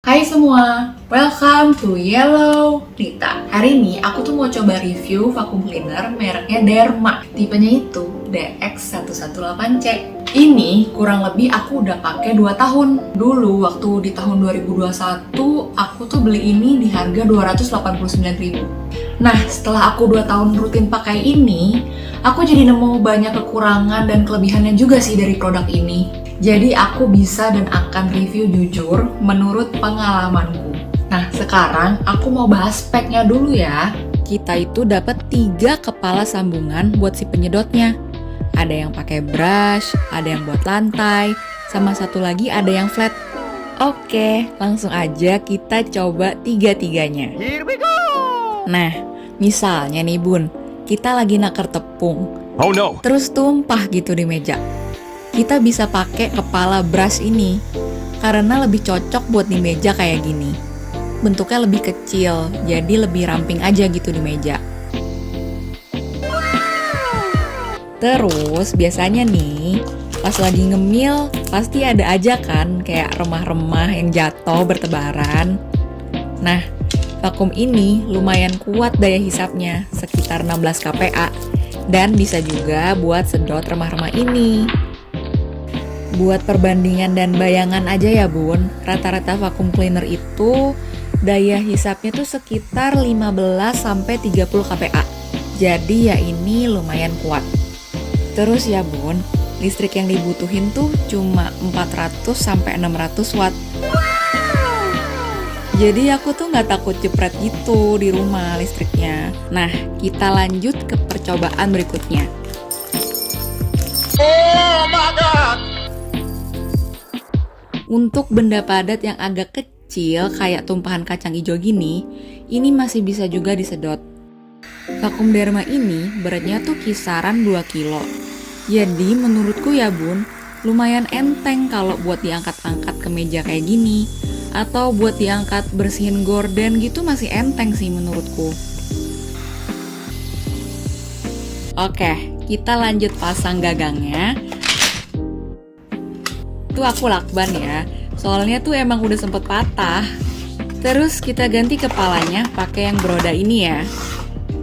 Hai semua, welcome to Yellow Nita. Hari ini aku tuh mau coba review vacuum cleaner mereknya Derma. Tipenya itu DX118C. Ini kurang lebih aku udah pakai 2 tahun. Dulu waktu di tahun 2021 aku tuh beli ini di harga 289.000. Nah, setelah aku 2 tahun rutin pakai ini, aku jadi nemu banyak kekurangan dan kelebihannya juga sih dari produk ini. Jadi aku bisa dan akan review jujur menurut pengalamanku. Nah, sekarang aku mau bahas speknya dulu ya. Kita itu dapat 3 kepala sambungan buat si penyedotnya. Ada yang pakai brush, ada yang buat lantai, sama satu lagi ada yang flat. Oke, langsung aja kita coba 3-tiganya. Here we go! Nah, misalnya nih Bun, kita lagi naker tepung, Oh no! terus tumpah gitu di meja. Kita bisa pakai kepala brush ini, karena lebih cocok buat di meja kayak gini. Bentuknya lebih kecil, jadi lebih ramping aja gitu di meja. Terus biasanya nih, pas lagi ngemil, pasti ada aja kan kayak remah-remah yang jatuh bertebaran. Nah, vakum ini lumayan kuat daya hisapnya, sekitar 16 kPa. Dan bisa juga buat sedot remah-remah ini. Buat perbandingan dan bayangan aja ya Bun, rata-rata vacuum cleaner itu daya hisapnya tuh sekitar 15-30 kPa. Jadi ya ini lumayan kuat. Terus ya Bun, listrik yang dibutuhin tuh cuma 400-600 watt. Jadi aku tuh nggak takut jepret gitu di rumah listriknya. Nah, kita lanjut ke percobaan berikutnya. Oh my god! Untuk benda padat yang agak kecil kayak tumpahan kacang hijau gini, ini masih bisa juga disedot. Vakum Derma ini beratnya tuh kisaran 2 kilo. Jadi menurutku ya Bun, lumayan enteng kalau buat diangkat-angkat ke meja kayak gini. Atau buat diangkat bersihin gorden gitu masih enteng sih menurutku. Oke, kita lanjut pasang gagangnya. Tuh aku lakban ya, soalnya tuh emang udah sempet patah. Terus kita ganti kepalanya pakai yang beroda ini ya.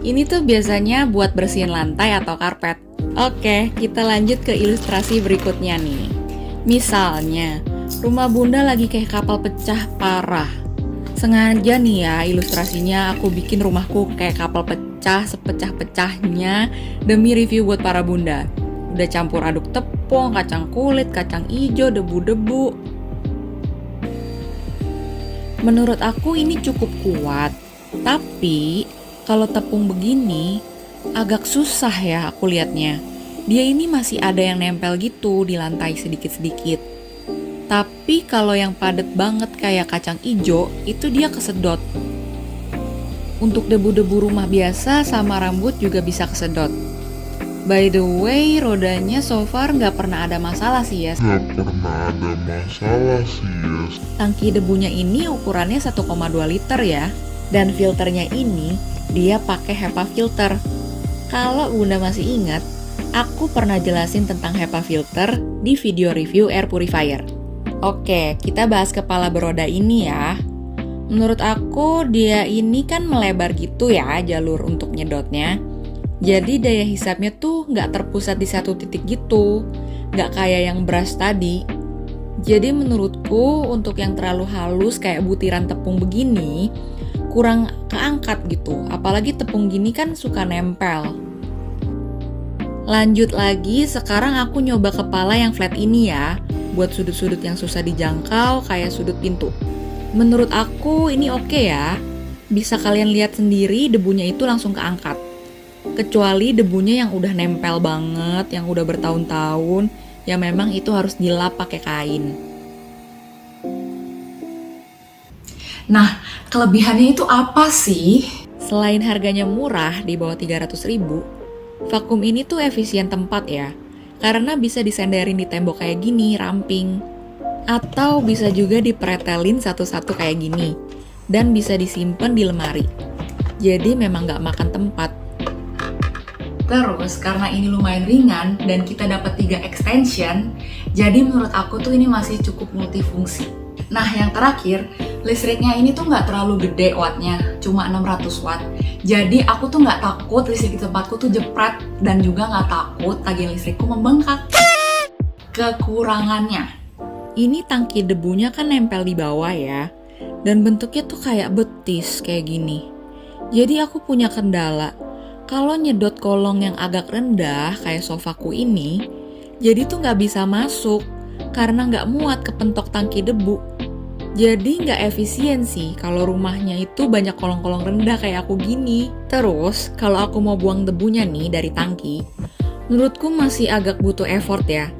Ini tuh biasanya buat bersihin lantai atau karpet. Oke, kita lanjut ke ilustrasi berikutnya nih. Misalnya, rumah bunda lagi kayak kapal pecah parah. Sengaja nih ya ilustrasinya aku bikin rumahku kayak kapal pecah sepecah-pecahnya demi review buat para bunda. Udah campur aduk tepung, kacang kulit, kacang ijo, debu-debu. Menurut aku ini cukup kuat. Tapi kalau tepung begini agak susah ya aku liatnya. Dia ini masih ada yang nempel gitu di lantai sedikit-sedikit. Tapi kalau yang padat banget kayak kacang ijo, itu dia kesedot. Untuk debu-debu rumah biasa sama rambut juga bisa kesedot. By the way, rodanya so far nggak pernah ada masalah sih ya. Tangki debunya ini ukurannya 1,2 liter ya. Dan filternya ini, dia pakai HEPA filter. Kalau Bunda masih ingat, aku pernah jelasin tentang HEPA filter di video review air purifier. Oke, kita bahas kepala beroda ini ya. Menurut aku, dia ini kan melebar gitu ya jalur untuk nyedotnya. Jadi daya hisapnya tuh nggak terpusat di satu titik gitu, nggak kayak yang brush tadi. Jadi menurutku untuk yang terlalu halus kayak butiran tepung begini, kurang keangkat gitu. Apalagi tepung gini kan suka nempel. Lanjut lagi, sekarang aku nyoba kepala yang flat ini ya, buat sudut-sudut yang susah dijangkau kayak sudut pintu. Menurut aku ini oke ya, bisa kalian lihat sendiri debunya itu langsung keangkat. Kecuali debunya yang udah nempel banget, yang udah bertahun-tahun, ya memang itu harus dilap pakai kain. Nah, kelebihannya itu apa sih? Selain harganya murah di bawah 300.000, vakum ini tuh efisien tempat ya. Karena bisa disenderin di tembok kayak gini, ramping. Atau bisa juga dipretelin satu-satu kayak gini. Dan bisa disimpan di lemari. Jadi memang nggak makan tempat. Terus karena ini lumayan ringan dan kita dapat 3 extension, jadi menurut aku tuh ini masih cukup multifungsi. Nah, yang terakhir, listriknya ini tuh nggak terlalu gede wattnya, cuma 600 watt. Jadi aku tuh nggak takut listrik di tempatku tuh jepret, dan juga nggak takut tagihan listrikku membengkak. Kekurangannya, ini tangki debunya kan nempel di bawah ya, dan bentuknya tuh kayak betis kayak gini. Jadi aku punya kendala, kalau nyedot kolong yang agak rendah kayak sofaku ini, jadi tuh nggak bisa masuk karena nggak muat ke pentok tangki debu. Jadi nggak efisien sih kalau rumahnya itu banyak kolong-kolong rendah kayak aku gini. Terus kalau aku mau buang debunya nih dari tangki, menurutku masih agak butuh effort ya.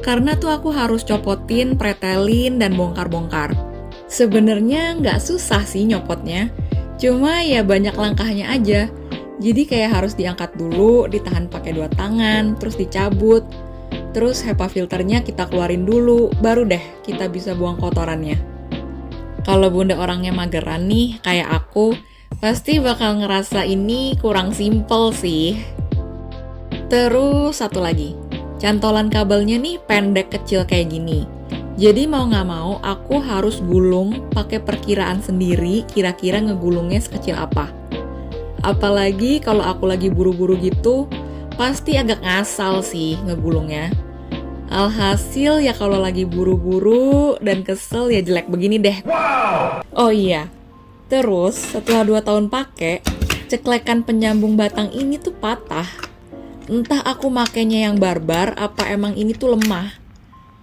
Karena tuh aku harus copotin, pretelin, dan bongkar-bongkar. Sebenarnya nggak susah sih nyopotnya, cuma ya banyak langkahnya aja. Jadi kayak harus diangkat dulu, ditahan pakai 2 tangan, terus dicabut. Terus HEPA filternya kita keluarin dulu, baru deh kita bisa buang kotorannya. Kalau bunda orangnya mageran nih, kayak aku, pasti bakal ngerasa ini kurang simple sih. Terus satu lagi, cantolan kabelnya nih pendek kecil kayak gini. Jadi mau nggak mau aku harus gulung pakai perkiraan sendiri kira-kira ngegulungnya sekecil apa. Apalagi kalau aku lagi buru-buru gitu, pasti agak ngasal sih ngegulungnya. Alhasil ya kalau lagi buru-buru dan kesel ya jelek begini deh. Wow. Oh iya, terus setelah 2 tahun pakai, ceklekan penyambung batang ini tuh patah. Entah aku makainya yang barbar, apa emang ini tuh lemah.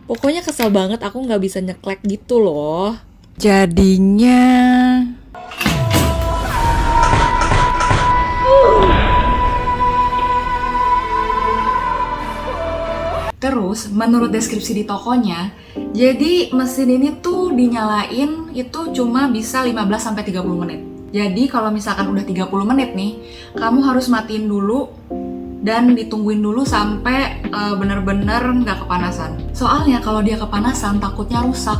Pokoknya kesel banget aku nggak bisa nyeklek gitu loh. Jadinya... Terus, menurut deskripsi di tokonya, jadi mesin ini tuh dinyalain itu cuma bisa 15-30 menit. Jadi kalau misalkan udah 30 menit nih, kamu harus matiin dulu dan ditungguin dulu sampai bener-bener nggak kepanasan. Soalnya kalau dia kepanasan takutnya rusak.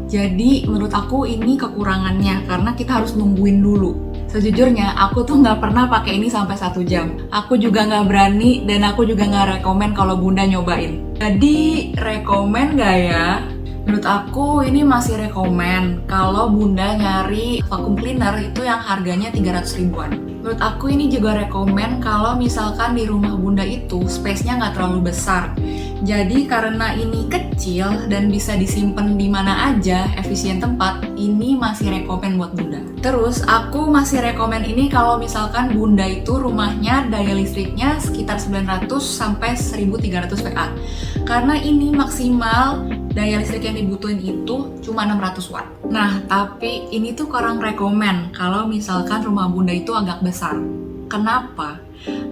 Jadi menurut aku ini kekurangannya karena kita harus nungguin dulu. Sejujurnya aku tuh nggak pernah pakai ini sampai 1 jam. Aku juga nggak berani dan aku juga nggak rekomen kalau bunda nyobain. Jadi rekomen nggak ya? Menurut aku ini masih rekomen kalau bunda nyari vacuum cleaner itu yang harganya 300 ribuan. Menurut aku ini juga rekomen kalau misalkan di rumah bunda itu space-nya nggak terlalu besar. Jadi karena ini kecil dan bisa disimpan di mana aja, efisien tempat, ini masih rekomen buat bunda. Terus aku masih rekomen ini kalau misalkan bunda itu rumahnya daya listriknya sekitar 900 sampai 1300 VA. Karena ini maksimal daya listrik yang dibutuhin itu cuma 600 watt. Nah, tapi ini tuh kurang rekomen kalau misalkan rumah bunda itu agak besar. Kenapa?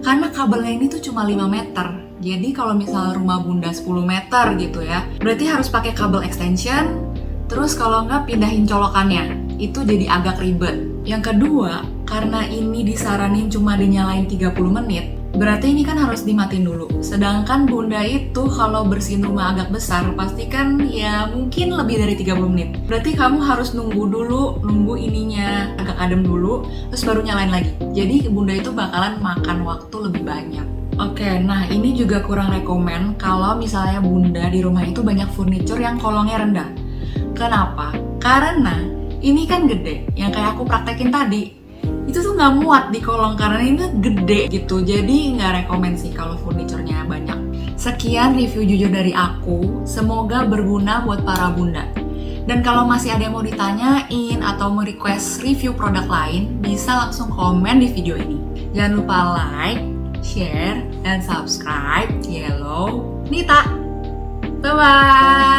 Karena kabelnya ini tuh cuma 5 meter. Jadi kalau misalnya rumah bunda 10 meter gitu ya, berarti harus pakai kabel extension. Terus kalau nggak pindahin colokannya, itu jadi agak ribet. Yang kedua, karena ini disaranin cuma dinyalain 30 menit, berarti ini kan harus dimatiin dulu. Sedangkan bunda itu kalau bersihin rumah agak besar, pasti kan ya mungkin lebih dari 30 menit. Berarti kamu harus nunggu ininya agak adem dulu, terus baru nyalain lagi. Jadi bunda itu bakalan makan waktu lebih banyak. Oke, nah ini juga kurang rekomen kalau misalnya bunda di rumah itu banyak furniture yang kolongnya rendah. Kenapa? Karena ini kan gede, yang kayak aku praktekin tadi. Itu tuh nggak muat di kolong karena ini gede gitu, jadi nggak rekomen sih kalau furniturnya banyak. Sekian review jujur dari aku, semoga berguna buat para bunda. Dan kalau masih ada yang mau ditanyain atau mau request review produk lain, bisa langsung komen di video ini. Jangan lupa like, share, dan subscribe Yellow Nita. Bye-bye!